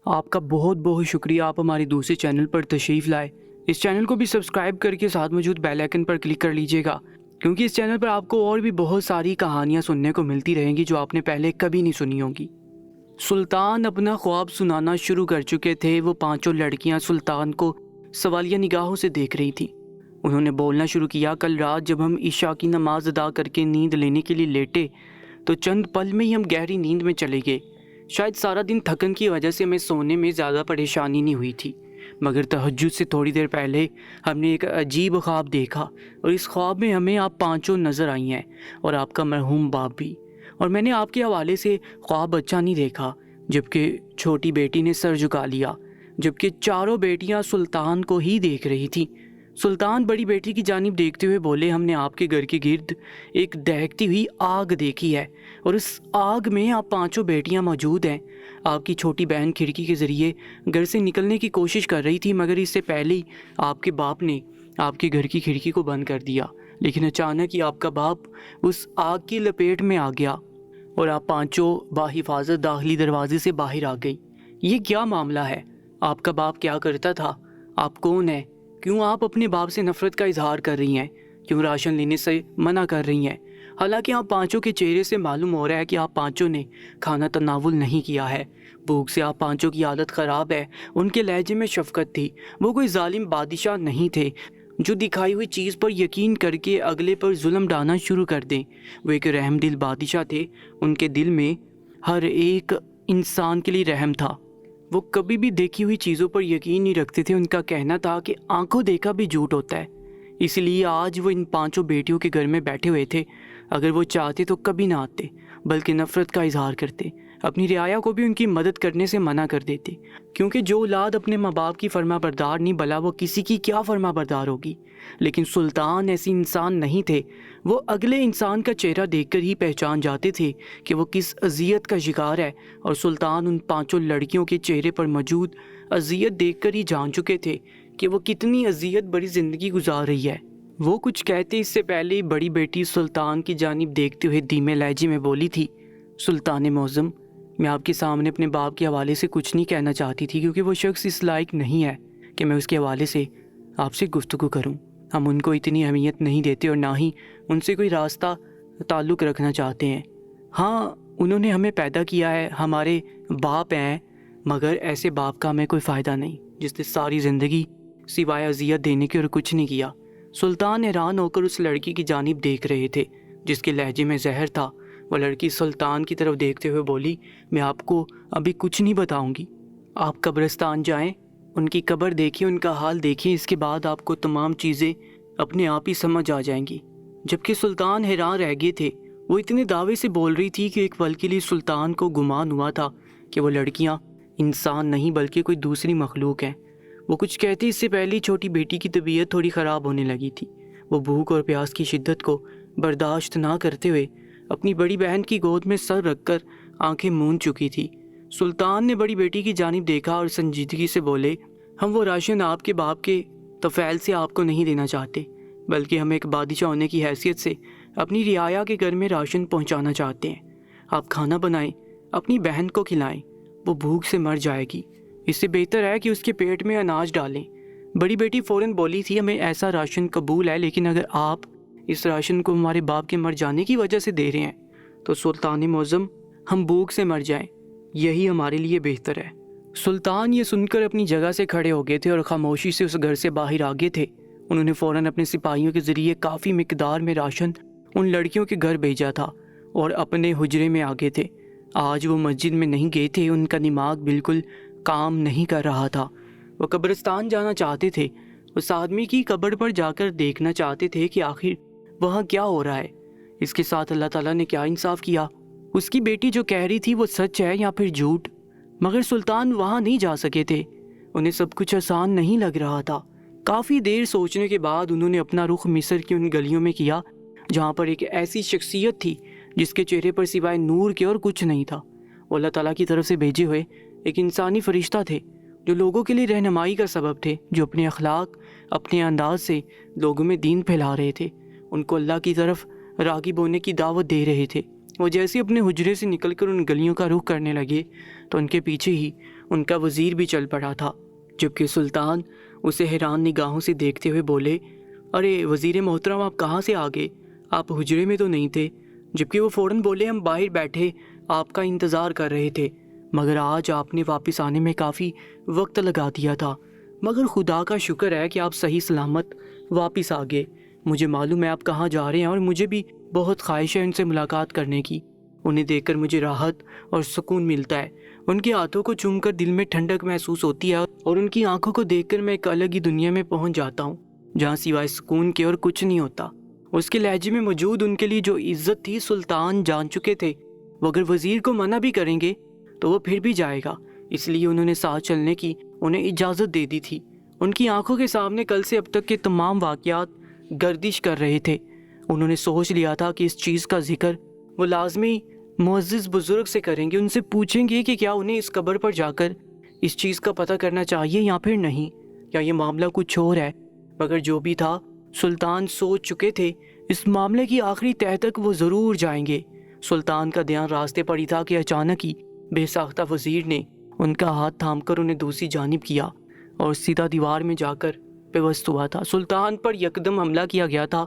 آپ کا بہت بہت شکریہ، آپ ہمارے دوسرے چینل پر تشریف لائے۔ اس چینل کو بھی سبسکرائب کر کے ساتھ موجود بیل آئکن پر کلک کر لیجئے گا، کیونکہ اس چینل پر آپ کو اور بھی بہت ساری کہانیاں سننے کو ملتی رہیں گی جو آپ نے پہلے کبھی نہیں سنی ہوں گی۔ سلطان اپنا خواب سنانا شروع کر چکے تھے۔ وہ پانچوں لڑکیاں سلطان کو سوالیہ نگاہوں سے دیکھ رہی تھی۔ انہوں نے بولنا شروع کیا، کل رات جب ہم عشاء کی نماز ادا کر کے نیند لینے کے لیے لیٹے تو چند پل میں ہی ہم گہری نیند میں چلے گئے۔ شاید سارا دن تھکن کی وجہ سے ہمیں سونے میں زیادہ پریشانی نہیں ہوئی تھی، مگر تہجد سے تھوڑی دیر پہلے ہم نے ایک عجیب خواب دیکھا، اور اس خواب میں ہمیں آپ پانچوں نظر آئی ہیں اور آپ کا مرحوم باپ بھی۔ اور میں نے آپ کے حوالے سے خواب اچھا نہیں دیکھا۔ جبکہ چھوٹی بیٹی نے سر جھکا لیا، جبکہ چاروں بیٹیاں سلطان کو ہی دیکھ رہی تھیں۔ سلطان بڑی بیٹی کی جانب دیکھتے ہوئے بولے، ہم نے آپ کے گھر کے گرد ایک دہکتی ہوئی آگ دیکھی ہے، اور اس آگ میں آپ پانچوں بیٹیاں موجود ہیں۔ آپ کی چھوٹی بہن کھڑکی کے ذریعے گھر سے نکلنے کی کوشش کر رہی تھی، مگر اس سے پہلے ہی آپ کے باپ نے آپ کے گھر کی کھڑکی کو بند کر دیا، لیکن اچانک ہی آپ کا باپ اس آگ کی لپیٹ میں آ گیا اور آپ پانچوں باحفاظت داخلی دروازے سے باہر آ گئی۔ یہ کیا معاملہ ہے؟ آپ کا باپ کیا کرتا تھا؟ آپ کون ہیں؟ کیوں آپ اپنے باپ سے نفرت کا اظہار کر رہی ہیں؟ کیوں راشن لینے سے منع کر رہی ہیں؟ حالانکہ آپ پانچوں کے چہرے سے معلوم ہو رہا ہے کہ آپ پانچوں نے کھانا تناول نہیں کیا ہے۔ بھوک سے آپ پانچوں کی حالت خراب ہے۔ ان کے لہجے میں شفقت تھی۔ وہ کوئی ظالم بادشاہ نہیں تھے جو دکھائی ہوئی چیز پر یقین کر کے اگلے پر ظلم ڈالنا شروع کر دیں۔ وہ ایک رحم دل بادشاہ تھے۔ ان کے دل میں ہر ایک انسان کے لیے رحم تھا۔ وہ کبھی بھی دیکھی ہوئی چیزوں پر یقین نہیں رکھتے تھے۔ ان کا کہنا تھا کہ آنکھوں دیکھا بھی جھوٹ ہوتا ہے۔ اس لیے آج وہ ان پانچوں بیٹیوں کے گھر میں بیٹھے ہوئے تھے۔ اگر وہ چاہتے تو کبھی نہ آتے، بلکہ نفرت کا اظہار کرتے، اپنی رعایا کو بھی ان کی مدد کرنے سے منع کر دیتے، کیونکہ جو اولاد اپنے ماں باپ کی فرما بردار نہیں، بھلا وہ کسی کی کیا فرما بردار ہوگی۔ لیکن سلطان ایسی انسان نہیں تھے۔ وہ اگلے انسان کا چہرہ دیکھ کر ہی پہچان جاتے تھے کہ وہ کس اذیت کا شکار ہے، اور سلطان ان پانچوں لڑکیوں کے چہرے پر موجود اذیت دیکھ کر ہی جان چکے تھے کہ وہ کتنی اذیت بڑی زندگی گزار رہی ہے۔ وہ کچھ کہتے اس سے پہلے بڑی بیٹی سلطان کی جانب دیکھتے ہوئے دھیمے لہجے میں بولی تھی، سلطان معظم، میں آپ کے سامنے اپنے باپ کے حوالے سے کچھ نہیں کہنا چاہتی تھی، کیونکہ وہ شخص اس لائق نہیں ہے کہ میں اس کے حوالے سے آپ سے گفتگو کروں۔ ہم ان کو اتنی اہمیت نہیں دیتے اور نہ ہی ان سے کوئی راستہ تعلق رکھنا چاہتے ہیں۔ ہاں، انہوں نے ہمیں پیدا کیا ہے، ہمارے باپ ہیں، مگر ایسے باپ کا ہمیں کوئی فائدہ نہیں جس نے ساری زندگی سوائے اذیت دینے کے اور کچھ نہیں کیا۔ سلطان حیران ہو کر اس لڑکی کی جانب دیکھ رہے تھے جس کے لہجے میں زہر تھا۔ وہ لڑکی سلطان کی طرف دیکھتے ہوئے بولی، میں آپ کو ابھی کچھ نہیں بتاؤں گی۔ آپ قبرستان جائیں، ان کی قبر دیکھیں، ان کا حال دیکھیں، اس کے بعد آپ کو تمام چیزیں اپنے آپ ہی سمجھ آ جائیں گی۔ جبکہ سلطان حیران رہ گئے تھے۔ وہ اتنے دعوے سے بول رہی تھی کہ ایک پل کے لیے سلطان کو گمان ہوا تھا کہ وہ لڑکیاں انسان نہیں بلکہ کوئی دوسری مخلوق ہیں۔ وہ کچھ کہتے اس سے پہلے چھوٹی بیٹی کی طبیعت تھوڑی خراب ہونے لگی تھی۔ وہ بھوک اور پیاس کی شدت کو برداشت نہ کرتے ہوئے اپنی بڑی بہن کی گود میں سر رکھ کر آنکھیں موند چکی تھی۔ سلطان نے بڑی بیٹی کی جانب دیکھا اور سنجیدگی سے بولے، ہم وہ راشن آپ کے باپ کے طفیل سے آپ کو نہیں دینا چاہتے، بلکہ ہم ایک بادشاہ ہونے کی حیثیت سے اپنی رعایا کے گھر میں راشن پہنچانا چاہتے ہیں۔ آپ کھانا بنائیں، اپنی بہن کو کھلائیں، وہ بھوک سے مر جائے گی، اس سے بہتر ہے کہ اس کے پیٹ میں اناج ڈالیں۔ بڑی بیٹی فوراً بولی تھی، ہمیں ایسا راشن قبول ہے، لیکن اگر آپ اس راشن کو ہمارے باپ کے مر جانے کی وجہ سے دے رہے ہیں تو سلطان معظم، ہم بھوک سے مر جائیں، یہی ہمارے لیے بہتر ہے۔ سلطان یہ سن کر اپنی جگہ سے کھڑے ہو گئے تھے اور خاموشی سے اس گھر سے باہر آ گئے تھے۔ انہوں نے فوراً اپنے سپاہیوں کے ذریعے کافی مقدار میں راشن ان لڑکیوں کے گھر بھیجا تھا اور اپنے حجرے میں آ گئے تھے۔ آج وہ مسجد میں نہیں گئے تھے، ان کا دماغ بالکل کام نہیں کر رہا تھا۔ وہ قبرستان جانا چاہتے تھے، اس آدمی کی قبر پر جا کر دیکھنا چاہتے تھے کہ آخر وہاں کیا ہو رہا ہے۔ اس کے ساتھ اللہ تعالیٰ نے کیا انصاف کیا؟ اس کی بیٹی جو کہہ رہی تھی وہ سچ ہے یا پھر جھوٹ؟ مگر سلطان وہاں نہیں جا سکے تھے۔ انہیں سب کچھ آسان نہیں لگ رہا تھا۔ کافی دیر سوچنے کے بعد انہوں نے اپنا رخ مصر کی ان گلیوں میں کیا جہاں پر ایک ایسی شخصیت تھی جس کے چہرے پر سوائے نور کے اور کچھ نہیں تھا۔ وہ اللہ تعالیٰ کی طرف سے بھیجے ہوئے ایک انسانی فرشتہ تھے جو لوگوں کے لیے رہنمائی کا سبب تھے، جو اپنے اخلاق، اپنے انداز سے لوگوں میں دین پھیلا رہے تھے، ان کو اللہ کی طرف راغب ہونے کی دعوت دے رہے تھے۔ وہ جیسے اپنے حجرے سے نکل کر ان گلیوں کا رخ کرنے لگے تو ان کے پیچھے ہی ان کا وزیر بھی چل پڑا تھا، جبکہ سلطان اسے حیران نگاہوں سے دیکھتے ہوئے بولے، ارے وزیر محترم، آپ کہاں سے آ گئے؟ آپ حجرے میں تو نہیں تھے؟ جبکہ وہ فوراً بولے، ہم باہر بیٹھے آپ کا انتظار کر رہے تھے، مگر آج آپ نے واپس آنے میں کافی وقت لگا دیا تھا، مگر خدا کا شکر ہے کہ آپ صحیح سلامت واپس آ گئے۔ مجھے معلوم ہے آپ کہاں جا رہے ہیں اور مجھے بھی بہت خواہش ہے ان سے ملاقات کرنے کی۔ انہیں دیکھ کر مجھے راحت اور سکون ملتا ہے، ان کے ہاتھوں کو چوم کر دل میں ٹھنڈک محسوس ہوتی ہے، اور ان کی آنکھوں کو دیکھ کر میں ایک الگ ہی دنیا میں پہنچ جاتا ہوں جہاں سوائے سکون کے اور کچھ نہیں ہوتا۔ اس کے لہجے میں موجود ان کے لیے جو عزت تھی سلطان جان چکے تھے، وہ اگر وزیر کو منع بھی کریں گے تو وہ پھر بھی جائے گا، اس لیے انہوں نے ساتھ چلنے کی انہیں اجازت دے دی تھی۔ ان کی آنکھوں کے سامنے کل سے اب تک کے تمام واقعات گردش کر رہے تھے۔ انہوں نے سوچ لیا تھا کہ اس چیز کا ذکر وہ لازمی معزز بزرگ سے کریں گے، ان سے پوچھیں گے کہ کیا انہیں اس قبر پر جا کر اس چیز کا پتہ کرنا چاہیے یا پھر نہیں، یا یہ معاملہ کچھ اور ہے۔ مگر جو بھی تھا، سلطان سوچ چکے تھے اس معاملے کی آخری تہہ تک وہ ضرور جائیں گے۔ سلطان کا دھیان راستے پر ہی تھا کہ اچانک ہی بے ساختہ وزیر نے ان کا ہاتھ تھام کر انہیں دوسری جانب کیا اور سیدھا دیوار میں جا کر پیوست ہوا تھا۔ سلطان پر یکدم حملہ کیا گیا تھا،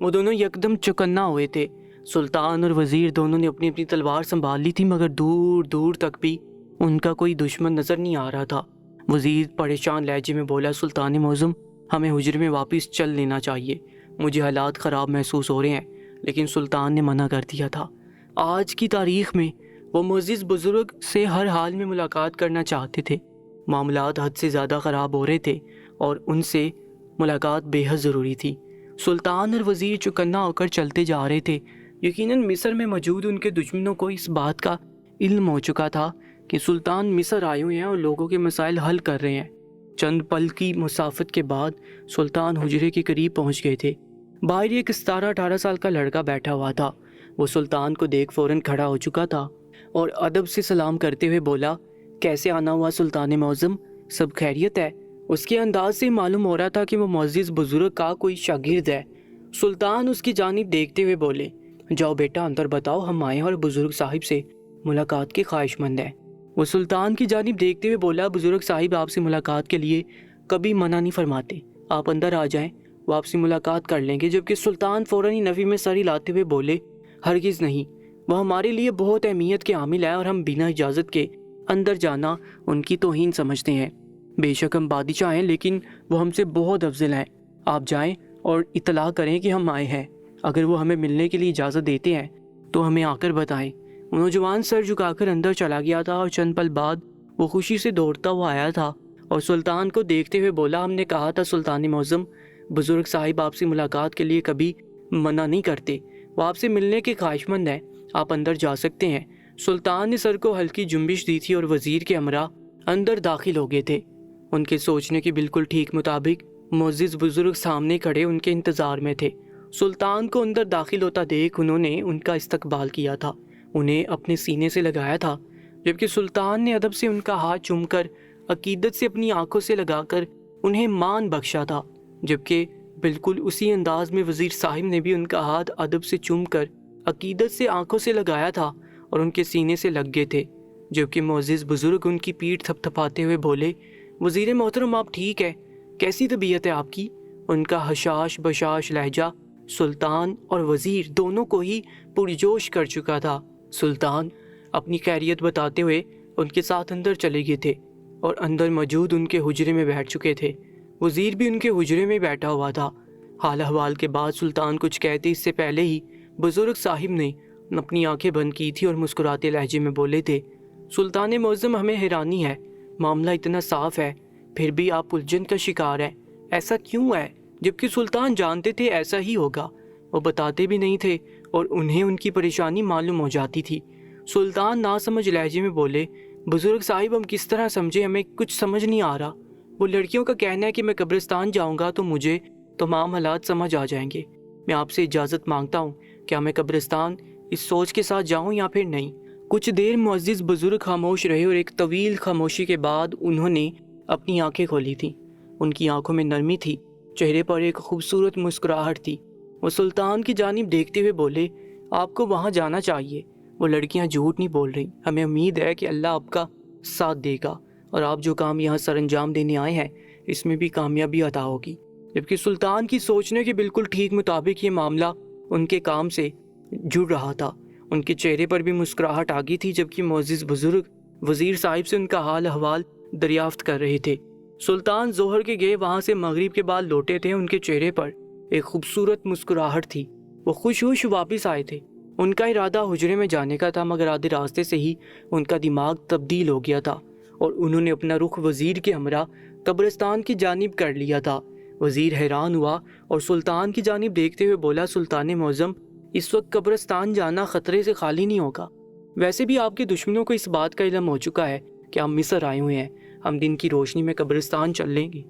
وہ دونوں یکدم چوکنا ہوئے تھے۔ سلطان اور وزیر دونوں نے اپنی اپنی تلوار سنبھال لی تھی، مگر دور دور تک بھی ان کا کوئی دشمن نظر نہیں آ رہا تھا۔ وزیر پریشان لہجے میں بولا، سلطان معظم، ہمیں حجرے میں واپس چل لینا چاہیے، مجھے حالات خراب محسوس ہو رہے ہیں۔ لیکن سلطان نے منع کر دیا تھا۔ آج کی تاریخ میں وہ معزز بزرگ سے ہر حال میں ملاقات کرنا چاہتے تھے۔ معاملات حد سے زیادہ خراب ہو رہے تھے اور ان سے ملاقات بے حد ضروری تھی۔ سلطان اور وزیر چوکنا ہو کر چلتے جا رہے تھے۔ یقیناً مصر میں موجود ان کے دشمنوں کو اس بات کا علم ہو چکا تھا کہ سلطان مصر آئے ہوئے ہیں اور لوگوں کے مسائل حل کر رہے ہیں۔ چند پل کی مسافت کے بعد سلطان حجرے کے قریب پہنچ گئے تھے۔ باہر ایک 17-18 سال کا لڑکا بیٹھا ہوا تھا۔ وہ سلطان کو دیکھ فوراً کھڑا ہو چکا تھا اور ادب سے سلام کرتے ہوئے بولا، کیسے آنا ہوا سلطان معظم، سب خیریت ہے؟ اس کے انداز سے معلوم ہو رہا تھا کہ وہ معزز بزرگ کا کوئی شاگرد ہے۔ سلطان اس کی جانب دیکھتے ہوئے بولے، جاؤ بیٹا اندر بتاؤ، ہم آئے ہیں اور بزرگ صاحب سے ملاقات کے خواہش مند ہیں۔ وہ سلطان کی جانب دیکھتے ہوئے بولا، بزرگ صاحب آپ سے ملاقات کے لیے کبھی منع نہیں فرماتے، آپ اندر آ جائیں، وہ آپ سے ملاقات کر لیں گے۔ جبکہ سلطان فوراً ہی نفی میں سر ہلاتے ہوئے بولے، ہرگز نہیں، وہ ہمارے لیے بہت اہمیت کے حامل ہے اور ہم بنا اجازت کے اندر جانا ان کی توہین سمجھتے ہیں۔ بے شک ہم بادشاہ ہیں، لیکن وہ ہم سے بہت افضل ہیں۔ آپ جائیں اور اطلاع کریں کہ ہم آئے ہیں، اگر وہ ہمیں ملنے کے لیے اجازت دیتے ہیں تو ہمیں آ کر بتائیں۔ نوجوان سر جھکا کر اندر چلا گیا تھا اور چند پل بعد وہ خوشی سے دوڑتا ہوا آیا تھا اور سلطان کو دیکھتے ہوئے بولا، ہم نے کہا تھا سلطان معظم، بزرگ صاحب آپ سے ملاقات کے لیے کبھی منع نہیں کرتے، وہ آپ سے ملنے کے خواہش مند ہیں، آپ اندر جا سکتے ہیں۔ سلطان نے سر کو ہلکی جنبش دی تھی اور وزیر کے ہمراہ اندر داخل ہو گئے تھے۔ ان کے سوچنے کے بالکل ٹھیک مطابق معزز بزرگ سامنے کھڑے ان کے انتظار میں تھے۔ سلطان کو اندر داخل ہوتا دیکھ انہوں نے ان کا استقبال کیا تھا، انہیں اپنے سینے سے لگایا تھا، جبکہ سلطان نے ادب سے ان کا ہاتھ چوم کر عقیدت سے اپنی آنکھوں سے لگا کر انہیں مان بخشا تھا۔ جبکہ بالکل اسی انداز میں وزیر صاحب نے بھی ان کا ہاتھ ادب سے چوم کر عقیدت سے آنکھوں سے لگایا تھا اور ان کے سینے سے لگ گئے تھے۔ جبکہ معزز بزرگ ان کی پیٹھ تھپ تھپاتے ہوئے بولے، وزیر محترم آپ ٹھیک ہے؟ کیسی طبیعت ہے آپ کی؟ ان کا حشاش بشاش لہجہ سلطان اور وزیر دونوں کو ہی پرجوش کر چکا تھا۔ سلطان اپنی خیریت بتاتے ہوئے ان کے ساتھ اندر چلے گئے تھے اور اندر موجود ان کے حجرے میں بیٹھ چکے تھے۔ وزیر بھی ان کے حجرے میں بیٹھا ہوا تھا۔ حال احوال کے بعد سلطان کچھ کہتے اس سے پہلے ہی بزرگ صاحب نے اپنی آنکھیں بند کی تھی اور مسکراتے لہجے میں بولے تھے، سلطان معظم، ہمیں حیرانی ہے، معاملہ اتنا صاف ہے پھر بھی آپ الجھن کا شکار ہیں، ایسا کیوں ہے؟ جبکہ سلطان جانتے تھے ایسا ہی ہوگا، وہ بتاتے بھی نہیں تھے اور انہیں ان کی پریشانی معلوم ہو جاتی تھی۔ سلطان ناسمجھ لہجے میں بولے، بزرگ صاحب ہم کس طرح سمجھے، ہمیں کچھ سمجھ نہیں آ رہا۔ وہ لڑکیوں کا کہنا ہے کہ میں قبرستان جاؤں گا تو مجھے تمام حالات سمجھ آ جائیں گے۔ میں آپ سے اجازت مانگتا ہوں، کیا میں قبرستان اس سوچ کے ساتھ جاؤں یا پھر نہیں؟ کچھ دیر معزز بزرگ خاموش رہے اور ایک طویل خاموشی کے بعد انہوں نے اپنی آنکھیں کھولی تھیں۔ ان کی آنکھوں میں نرمی تھی، چہرے پر ایک خوبصورت مسکراہٹ تھی۔ وہ سلطان کی جانب دیکھتے ہوئے بولے، آپ کو وہاں جانا چاہیے، وہ لڑکیاں جھوٹ نہیں بول رہی، ہمیں امید ہے کہ اللہ آپ کا ساتھ دے گا۔ اور آپ جو کام یہاں سر انجام دینے آئے ہیں اس میں بھی کامیابی عطا ہوگی۔ جبکہ سلطان کی سوچنے کے بالکل ٹھیک مطابق یہ معاملہ ان کے کام سے جڑ رہا تھا۔ ان کے چہرے پر بھی مسکراہٹ آ گئی تھی، جبکہ معزز بزرگ وزیر صاحب سے ان کا حال احوال دریافت کر رہے تھے۔ سلطان ظہر کے گئے وہاں سے مغرب کے بعد لوٹے تھے، ان کے چہرے پر ایک خوبصورت مسکراہٹ تھی۔ وہ خوش ہوش واپس آئے تھے۔ ان کا ارادہ حجرے میں جانے کا تھا، مگر آدھے راستے سے ہی ان کا دماغ تبدیل ہو گیا تھا اور انہوں نے اپنا رخ وزیر کے ہمراہ قبرستان کی جانب کر لیا تھا۔ وزیر حیران ہوا اور سلطان کی جانب دیکھتے ہوئے بولا، سلطان معظم، اس وقت قبرستان جانا خطرے سے خالی نہیں ہوگا۔ ویسے بھی آپ کے دشمنوں کو اس بات کا علم ہو چکا ہے کہ ہم مصر آئے ہوئے ہیں، ہم دن کی روشنی میں قبرستان چل لیں گے،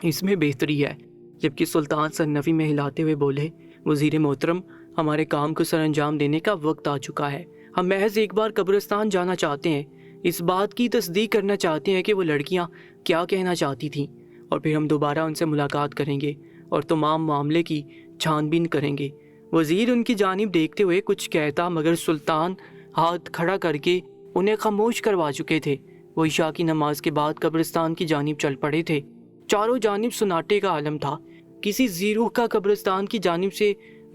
اس میں بہتری ہے۔ جبکہ سلطان سر نفی میں ہلاتے ہوئے بولے، وزیر محترم، ہمارے کام کو سر انجام دینے کا وقت آ چکا ہے، ہم محض ایک بار قبرستان جانا چاہتے ہیں، اس بات کی تصدیق کرنا چاہتے ہیں کہ وہ لڑکیاں کیا کہنا چاہتی تھیں، اور پھر ہم دوبارہ ان سے ملاقات کریں گے اور تمام معاملے کی چھان بین کریں گے۔ وزیر ان کی جانب دیکھتے ہوئے کچھ کہتا، مگر سلطان ہاتھ کھڑا کر کے انہیں خاموش کروا چکے تھے۔ وہ عشاء کی نماز کے بعد قبرستان کی جانب چل پڑے تھے۔ چاروں جانب سناٹے کا عالم تھا، کسی زیروح کا قبرستان کی جانب سے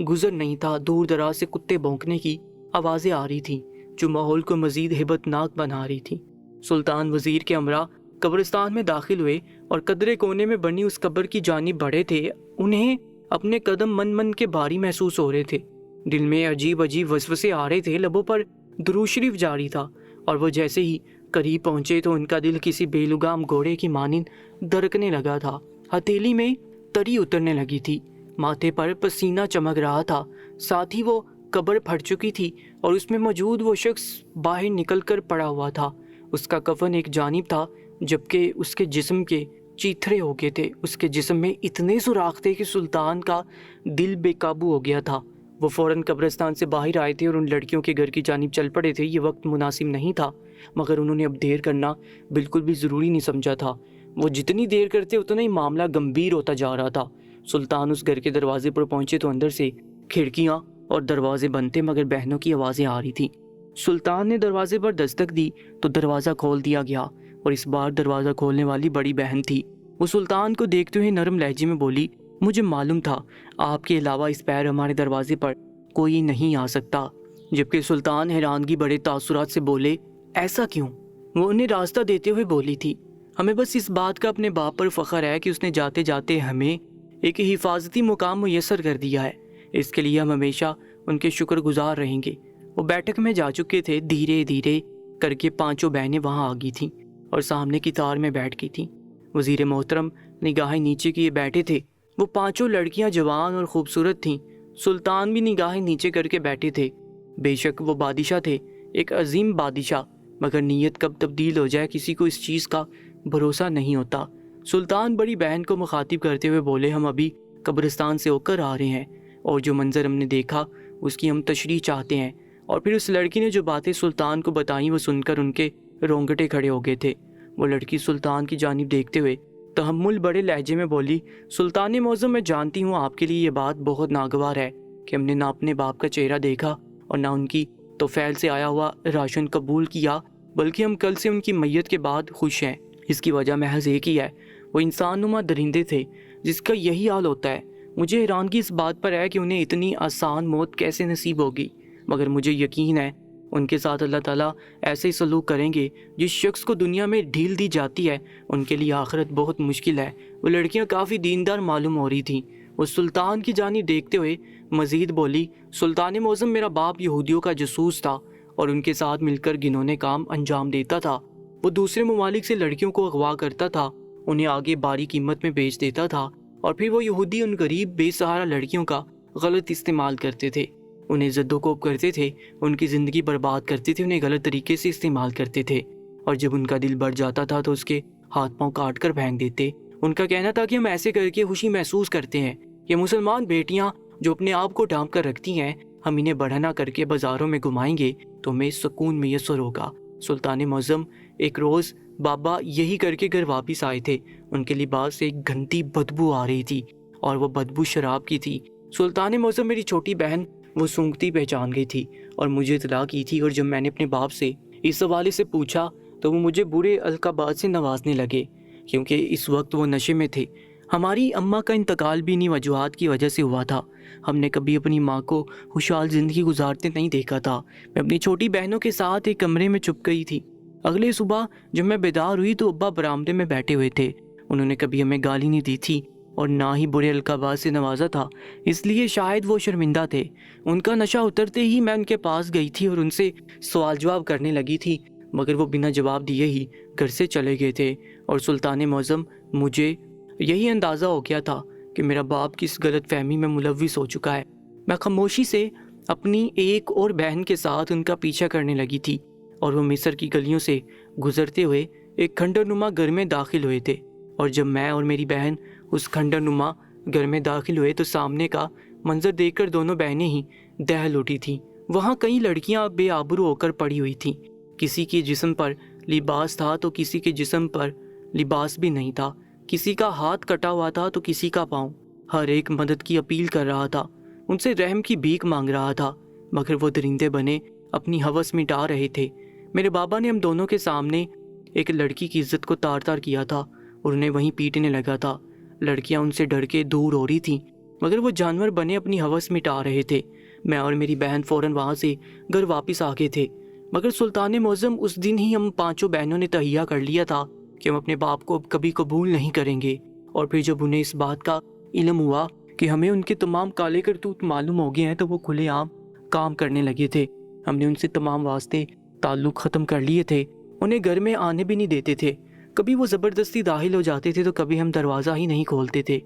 گزر نہیں تھا۔ دور دراز سے کتے بھونکنے کی آوازیں آ رہی تھیں جو ماحول کو مزید ہیبت ناک بنا رہی تھیں۔ سلطان وزیر کے ہمراہ قبرستان میں داخل ہوئے اور قدرے کونے میں بنی اس قبر کی جانب بڑھے تھے۔ انہیں اپنے قدم من کے بھاری محسوس ہو رہے تھے، دل میں عجیب عجیب وسوسے آ رہے تھے، لبوں پر درود شریف جاری تھا، اور وہ جیسے ہی قریب پہنچے تو ان کا دل کسی بے لگام گھوڑے کی مانند دھڑکنے لگا تھا۔ ہتھیلی میں تری اترنے لگی تھی، ماتھے پر پسینہ چمک رہا تھا، ساتھ ہی وہ قبر پھٹ چکی تھی اور اس میں موجود وہ شخص باہر نکل کر پڑا ہوا تھا۔ اس کا کفن ایک جانب تھا جبکہ اس کے جسم کے چیتھڑے ہو گئے تھے۔ اس کے جسم میں اتنے سوراخ تھے کہ سلطان کا دل بے قابو ہو گیا تھا۔ وہ فوراً قبرستان سے باہر آئے تھے اور ان لڑکیوں کے گھر کی جانب چل پڑے تھے۔ یہ وقت مناسب نہیں تھا، مگر انہوں نے اب دیر کرنا بالکل بھی ضروری نہیں سمجھا تھا۔ وہ جتنی دیر کرتے اتنا ہی معاملہ گمبھیر ہوتا جا رہا تھا۔ سلطان اس گھر کے دروازے پر پہنچے تو اندر سے کھڑکیاں اور دروازے بند تھے، مگر بہنوں کی آوازیں آ رہی تھیں۔ سلطان نے دروازے پر دستک دی تو دروازہ کھول دیا گیا، اور اس بار دروازہ کھولنے والی بڑی بہن تھی۔ وہ سلطان کو دیکھتے ہوئے نرم لہجے میں بولی، مجھے معلوم تھا آپ کے علاوہ اس پیر ہمارے دروازے پر کوئی نہیں آ سکتا۔ جبکہ سلطان حیرانگی بڑے تاثرات سے بولے، ایسا کیوں؟ وہ انہیں راستہ دیتے ہوئے بولی تھی، ہمیں بس اس بات کا اپنے باپ پر فخر ہے کہ اس نے جاتے جاتے ہمیں ایک حفاظتی مقام میسر کر دیا ہے، اس کے لیے ہم ہمیشہ ان کے شکر گزار رہیں گے۔ وہ بیٹھک میں جا چکے تھے۔ دھیرے دھیرے کر کے پانچوں بہنیں وہاں آ گئی تھیں اور سامنے کی تار میں بیٹھ گئی تھیں۔ وزیر محترم نگاہیں نیچے کیے بیٹھے تھے۔ وہ پانچوں لڑکیاں جوان اور خوبصورت تھیں۔ سلطان بھی نگاہیں نیچے کر کے بیٹھے تھے۔ بے شک وہ بادشاہ تھے، ایک عظیم بادشاہ، مگر نیت کب تبدیل ہو جائے کسی کو اس چیز کا بھروسہ نہیں ہوتا۔ سلطان بڑی بہن کو مخاطب کرتے ہوئے بولے، ہم ابھی قبرستان سے ہو کر آ رہے ہیں اور جو منظر ہم نے دیکھا اس کی ہم تشریح چاہتے ہیں۔ اور پھر اس لڑکی نے جو باتیں سلطان کو بتائیں وہ سن کر ان کے رونگٹے کھڑے ہو گئے تھے۔ وہ لڑکی سلطان کی جانب دیکھتے ہوئے تحمل بڑے لہجے میں بولی، سلطان معظم، میں جانتی ہوں آپ کے لیے یہ بات بہت ناگوار ہے کہ ہم نے نہ اپنے باپ کا چہرہ دیکھا اور نہ ان کی توفیل سے آیا ہوا راشن قبول کیا، بلکہ ہم کل سے ان کی میت کے بعد خوش ہیں۔ اس کی وجہ محض ایک ہی ہے، وہ انسان نما درندے تھے جس کا یہی حال ہوتا ہے۔ مجھے حیرانگی اس بات پر ہے کہ انہیں اتنی آسان موت کیسے نصیب ہوگی، مگر مجھے یقین ہے ان کے ساتھ اللہ تعالیٰ ایسے ہی سلوک کریں گے۔ جس شخص کو دنیا میں ڈھیل دی جاتی ہے ان کے لیے آخرت بہت مشکل ہے۔ وہ لڑکیاں کافی دیندار معلوم ہو رہی تھیں۔ وہ سلطان کی جانب دیکھتے ہوئے مزید بولی، سلطان معظم، میرا باپ یہودیوں کا جاسوس تھا اور ان کے ساتھ مل کر گھنونے کام انجام دیتا تھا۔ وہ دوسرے ممالک سے لڑکیوں کو اغوا کرتا تھا، انہیں آگے باری قیمت میں بیچ دیتا تھا، اور پھر وہ یہودی ان غریب بے سہارا لڑکیوں کا غلط استعمال کرتے تھے، انہیں زد و کوب کرتے تھے، ان کی زندگی برباد کرتے تھے، انہیں غلط طریقے سے استعمال کرتے تھے، اور جب ان کا دل بڑھ جاتا تھا تو اس کے ہاتھ پاؤں کاٹ کر پھینک دیتے۔ ان کا کہنا تھا کہ ہم ایسے کر کے خوشی محسوس کرتے ہیں، یہ مسلمان بیٹیاں جو اپنے آپ کو ڈھانپ کر رکھتی ہیں، ہم انہیں بڑھنا کر کے بازاروں میں گھمائیں گے تو ہمیں سکون میسر ہوگا۔ سلطان معظم، ایک روز بابا یہی کر کے گھر واپس آئے تھے۔ ان کے لباس سے ایک گندی بدبو آ رہی تھی اور وہ بدبو شراب کی تھی۔ سلطان معظم، میری چھوٹی بہن وہ سونگتی پہچان گئی تھی اور مجھے اطلاع کی تھی، اور جب میں نے اپنے باپ سے اس حوالے سے پوچھا تو وہ مجھے برے القابات سے نوازنے لگے کیونکہ اس وقت وہ نشے میں تھے۔ ہماری اماں کا انتقال بھی انہی وجوہات کی وجہ سے ہوا تھا۔ ہم نے کبھی اپنی ماں کو خوشحال زندگی گزارتے نہیں دیکھا تھا۔ میں اپنی چھوٹی بہنوں کے ساتھ ایک کمرے میں چھپ گئی تھی۔ اگلے صبح جب میں بیدار ہوئی تو ابا برآمدے میں بیٹھے ہوئے تھے۔ انہوں نے کبھی ہمیں گالی نہیں دی تھی اور نہ ہی برے القابات سے نوازا تھا، اس لیے شاید وہ شرمندہ تھے۔ ان کا نشہ اترتے ہی میں ان کے پاس گئی تھی اور ان سے سوال جواب کرنے لگی تھی، مگر وہ بنا جواب دیے ہی گھر سے چلے گئے تھے۔ اور سلطان معظم، مجھے یہی اندازہ ہو گیا تھا کہ میرا باپ کس غلط فہمی میں ملوث ہو چکا ہے۔ میں خاموشی سے اپنی ایک اور بہن کے ساتھ ان کا پیچھا کرنے لگی تھی اور وہ مصر کی گلیوں سے گزرتے ہوئے ایک کھنڈر نما گھر میں داخل ہوئے تھے۔ اور جب میں اور میری بہن اس کھنڈر نما گھر میں داخل ہوئے تو سامنے کا منظر دیکھ کر دونوں بہنیں ہی دہل اٹھی تھیں۔ وہاں کئی لڑکیاں بے آبرو ہو کر پڑی ہوئی تھیں۔ کسی کے جسم پر لباس تھا تو کسی کے جسم پر لباس بھی نہیں تھا، کسی کا ہاتھ کٹا ہوا تھا تو کسی کا پاؤں۔ ہر ایک مدد کی اپیل کر رہا تھا، ان سے رحم کی بھیک مانگ رہا تھا، مگر وہ درندے بنے اپنی ہوس مٹا رہے تھے۔ میرے بابا نے ہم دونوں کے سامنے ایک لڑکی کی عزت کو تار تار کیا تھا اور انہیں وہیں پیٹنے لگا تھا۔ لڑکیاں ان سے ڈر کے دور ہو رہی تھیں، مگر وہ جانور بنے اپنی ہوس مٹا رہے تھے۔ میں اور میری بہن فوراً وہاں سے گھر واپس آ گئے تھے، مگر سلطان معظم، اس دن ہی ہم پانچوں بہنوں نے تہیہ کر لیا تھا کہ ہم اپنے باپ کو اب کبھی قبول نہیں کریں گے۔ اور پھر جب انہیں اس بات کا علم ہوا کہ ہمیں ان کے تمام کالے کرتوت معلوم ہو گئے ہیں تو وہ کھلے عام کام کرنے لگے تھے۔ ہم نے ان سے تمام واسطے تعلق ختم کر لیے تھے، انہیں گھر میں آنے بھی نہیں دیتے تھے۔ کبھی وہ زبردستی داخل ہو جاتے تھے تو کبھی ہم دروازہ ہی نہیں کھولتے تھے۔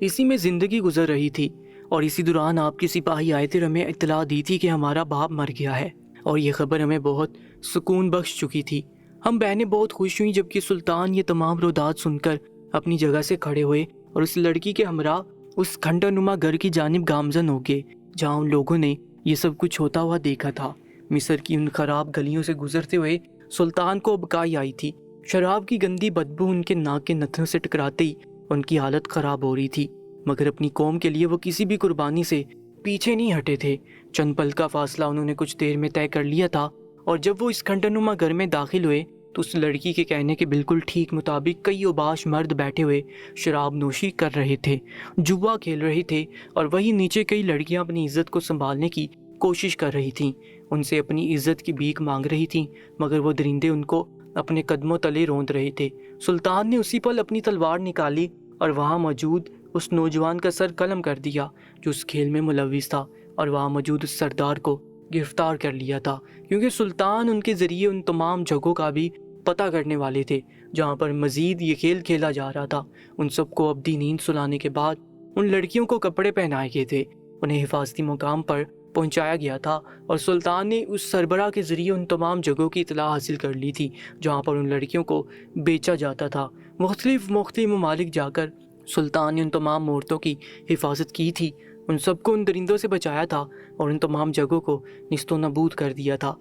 اسی میں زندگی گزر رہی تھی اور اسی دوران آپ کے سپاہی آئے تھے اور ہمیں اطلاع دی تھی کہ ہمارا باپ مر گیا ہے، اور یہ خبر ہمیں بہت سکون بخش چکی تھی۔ ہم بہنیں بہت خوش ہوئیں، جبکہ سلطان یہ تمام رودات سن کر اپنی جگہ سے کھڑے ہوئے اور اس لڑکی کے ہمراہ اس کھنڈر نما گھر کی جانب گامزن ہو گئے جہاں ان لوگوں نے یہ سب کچھ ہوتا ہوا دیکھا تھا۔ مصر کی ان خراب گلیوں سے گزرتے ہوئے سلطان کو ابکائی آئی تھی۔ شراب کی گندی بدبو ان کے ناک کے نتھنوں سے ٹکراتے ہی ان کی حالت خراب ہو رہی تھی، مگر اپنی قوم کے لیے وہ کسی بھی قربانی سے پیچھے نہیں ہٹے تھے۔ چند پل کا فاصلہ انہوں نے کچھ دیر میں طے کر لیا تھا، اور جب وہ اس کھنڈر نما گھر میں داخل ہوئے تو اس لڑکی کے کہنے کے بالکل ٹھیک مطابق کئی اوباش مرد بیٹھے ہوئے شراب نوشی کر رہے تھے، جوا کھیل رہے تھے، اور وہیں نیچے کئی لڑکیاں اپنی عزت کو سنبھالنے کی کوشش کر رہی تھیں، ان سے اپنی عزت کی بھیک مانگ رہی تھیں، مگر وہ درندے ان کو اپنے قدموں تلے روند رہے تھے۔ سلطان نے اسی پل اپنی تلوار نکالی اور وہاں موجود اس نوجوان کا سر قلم کر دیا جو اس کھیل میں ملوث تھا، اور وہاں موجود اس سردار کو گرفتار کر لیا تھا، کیونکہ سلطان ان کے ذریعے ان تمام جگہوں کا بھی پتہ کرنے والے تھے جہاں پر مزید یہ کھیل کھیلا جا رہا تھا۔ ان سب کو ابدی نیند سلانے کے بعد ان لڑکیوں کو کپڑے پہنائے گئے تھے، انہیں حفاظتی مقام پر پہنچایا گیا تھا، اور سلطان نے اس سربراہ کے ذریعے ان تمام جگہوں کی اطلاع حاصل کر لی تھی جہاں پر ان لڑکیوں کو بیچا جاتا تھا۔ مختلف ممالک جا کر سلطان نے ان تمام عورتوں کی حفاظت کی تھی، ان سب کو ان درندوں سے بچایا تھا اور ان تمام جگہوں کو نیست و نابود کر دیا تھا۔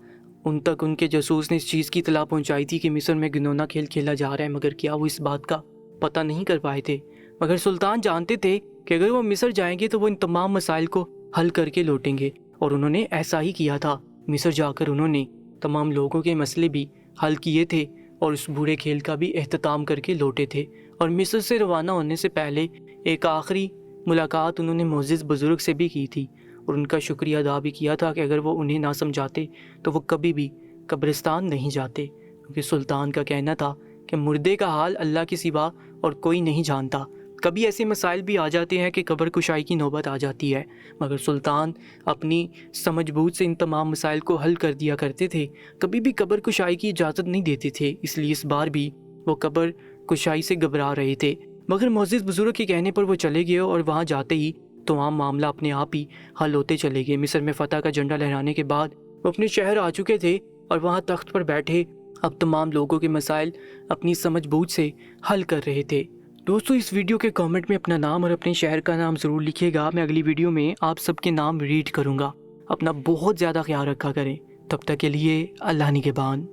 ان تک ان کے جاسوس نے اس چیز کی اطلاع پہنچائی تھی کہ مصر میں گنونا کھیل کھیلا جا رہا ہے، مگر کیا وہ اس بات کا پتہ نہیں کر پائے تھے۔ مگر سلطان جانتے تھے کہ اگر وہ مصر جائیں گے تو وہ ان تمام مسائل کو حل کر کے لوٹیں گے، اور انہوں نے ایسا ہی کیا تھا۔ مصر جا کر انہوں نے تمام لوگوں کے مسئلے بھی حل کیے تھے اور اس برے کھیل کا بھی اختتام کر کے لوٹے تھے۔ اور مصر سے روانہ ہونے سے پہلے ایک آخری ملاقات انہوں نے معزز بزرگ سے بھی کی تھی اور ان کا شکریہ ادا بھی کیا تھا کہ اگر وہ انہیں نہ سمجھاتے تو وہ کبھی بھی قبرستان نہیں جاتے، کیونکہ سلطان کا کہنا تھا کہ مردے کا حال اللہ کے سوا اور کوئی نہیں جانتا۔ کبھی ایسے مسائل بھی آ جاتے ہیں کہ قبر کشائی کی نوبت آ جاتی ہے، مگر سلطان اپنی سمجھ بوجھ سے ان تمام مسائل کو حل کر دیا کرتے تھے، کبھی بھی قبر کشائی کی اجازت نہیں دیتے تھے، اس لیے اس بار بھی وہ قبر کشائی سے گھبرا رہے تھے۔ مگر معزز بزرگ کے کہنے پر وہ چلے گئے اور وہاں جاتے ہی تمام معاملہ اپنے آپ ہی حل ہوتے چلے گئے۔ مصر میں فتح کا جھنڈا لہرانے کے بعد وہ اپنے شہر آ چکے تھے اور وہاں تخت پر بیٹھے اب تمام لوگوں کے مسائل اپنی سمجھ بوجھ سے حل کر رہے تھے۔ دوستو، اس ویڈیو کے کامنٹ میں اپنا نام اور اپنے شہر کا نام ضرور لکھیے گا، میں اگلی ویڈیو میں آپ سب کے نام ریڈ کروں گا۔ اپنا بہت زیادہ خیال رکھا کریں، تب تک کے لیے اللہ نگہبان۔